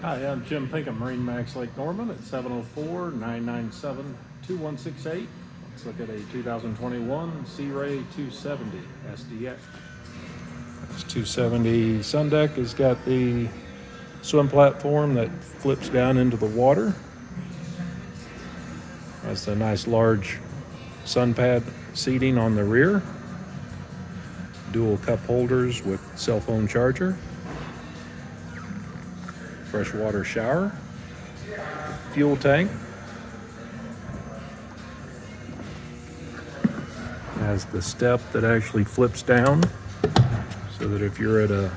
Hi, I'm Jim Pinkham, MarineMax Lake Norman at 704-997-2168. Let's look at a 2021 Sea Ray 270 SDX. This 270 sun deck has got the swim platform that flips down into the water. Has a nice large sun pad seating on the rear. Dual cup holders with cell phone charger. Freshwater shower. Fuel tank. Has the step that actually flips down so that if you're at a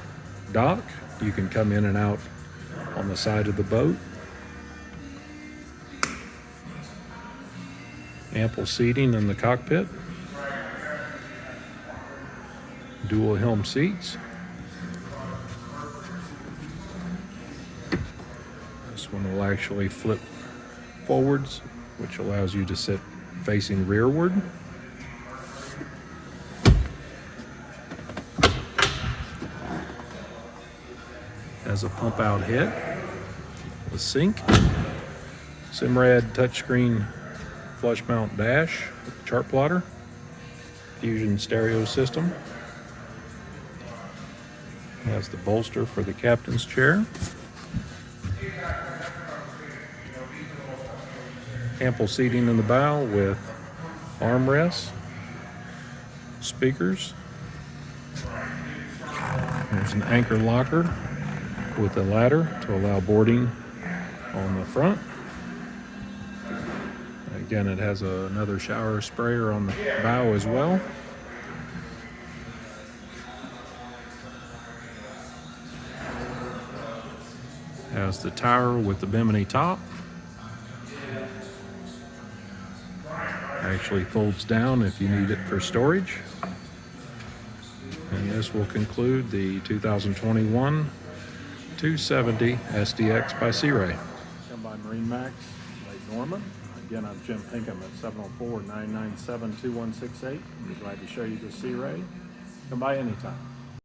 dock, you can come in and out on the side of the boat. Ample seating in the cockpit. Dual helm seats. This one will actually flip forwards, which allows you to sit facing rearward. Has a pump out head, a sink, Simrad touchscreen flush mount dash, chart plotter, Fusion stereo system. Has the bolster for the captain's chair. Ample seating in the bow with armrests, speakers. There's an anchor locker with a ladder to allow boarding on the front. Again, it has another shower sprayer on the bow as well. Has the tower with the bimini top. Actually folds down if you need it for storage. And this will conclude the 2021 270 SDX by Sea Ray. Come by MarineMax Lake Norman. Again, I'm Jim Pinkham at 704-997-2168. I'd be glad to show you the Sea Ray. Come by anytime.